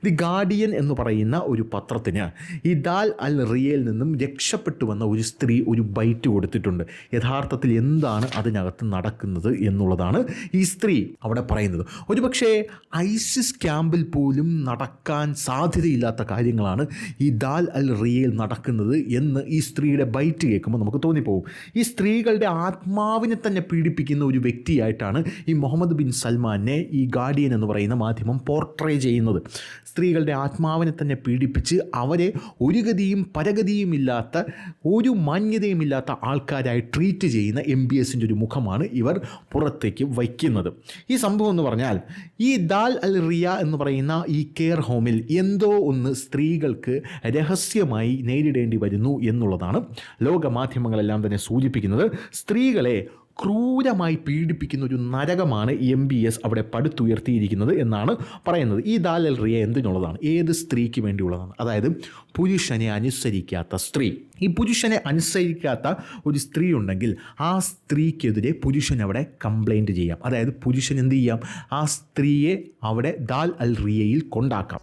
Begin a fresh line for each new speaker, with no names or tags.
The guardian എന്ന് പറയുന്ന ഒരു പത്രത്തിന് ഈ ദാൽ അൽ റിയയിൽ നിന്നും രക്ഷപ്പെട്ടു വന്ന ഒരു സ്ത്രീ ഒരു ബൈറ്റ് കൊടുത്തിട്ടുണ്ട്. യഥാർത്ഥത്തിൽ എന്താണ് അതിനകത്ത് നടക്കുന്നത് എന്നുള്ളതാണ് ഈ സ്ത്രീ അവിടെ പറയുന്നത്. ഒരുപക്ഷെ ഐസിസ് ക്യാമ്പിൽ പോലും നടക്കാൻ സാധ്യതയില്ലാത്ത കാര്യങ്ങളാണ് ഈ ദാൽ അൽ റിയയിൽ നടക്കുന്നത് എന്ന് ഈ സ്ത്രീയുടെ ബൈറ്റ് കേൾക്കുമ്പോൾ നമുക്ക് തോന്നിപ്പോകും. ഈ സ്ത്രീകളുടെ ആത്മാവിനെ തന്നെ പീഡിപ്പിക്കുന്ന ഒരു വ്യക്തിയായിട്ടാണ് ഈ മുഹമ്മദ് ബിൻ സൽമാനെ ഈ ഗാർഡിയൻ എന്ന് പറയുന്ന മാധ്യമം പോർട്രേ ചെയ്യുന്നത്. സ്ത്രീകളുടെ ആത്മാവിനെ തന്നെ പീഡിപ്പിച്ച് അവരെ ഒരു ഗതിയും പരഗതിയും ഇല്ലാത്ത ഒരു മാന്യതയുമില്ലാത്ത ആൾക്കാരായി ട്രീറ്റ് ചെയ്യുന്ന MBSൻ്റെ ഒരു മുഖമാണ് ഇവർ പുറത്തേക്ക് വയ്ക്കുന്നത്. ഈ സംഭവം എന്ന് പറഞ്ഞാൽ ഈ ദാൽ അൽ റിയ എന്ന് പറയുന്ന ഈ കെയർ ഹോമിൽ എന്തോ ഒന്ന് സ്ത്രീകൾക്ക് രഹസ്യമായി നേരിടേണ്ടി വരുന്നു എന്നുള്ളതാണ് ലോകമാധ്യമങ്ങളെല്ലാം തന്നെ സൂചിപ്പിക്കുന്നത്. സ്ത്രീകളെ ക്രൂരമായി പീഡിപ്പിക്കുന്ന ഒരു നരകമാണ് MBS അവിടെ പടുത്തുയർത്തിയിരിക്കുന്നത് എന്നാണ് പറയുന്നത്. ഈ ദാൽ അൽ റിയ എന്തിനുള്ളതാണ്? ഏത് സ്ത്രീക്ക് വേണ്ടിയുള്ളതാണ്? അതായത് പുരുഷനെ അനുസരിക്കാത്ത സ്ത്രീ. ഈ പുരുഷനെ അനുസരിക്കാത്ത ഒരു സ്ത്രീ ഉണ്ടെങ്കിൽ ആ സ്ത്രീക്കെതിരെ പുരുഷൻ അവിടെ കംപ്ലൈൻറ്റ് ചെയ്യാം. അതായത് പുരുഷൻ എന്ത് ചെയ്യാം? ആ സ്ത്രീയെ അവിടെ ദാൽ അൽ റിയയിൽ കൊണ്ടാക്കാം.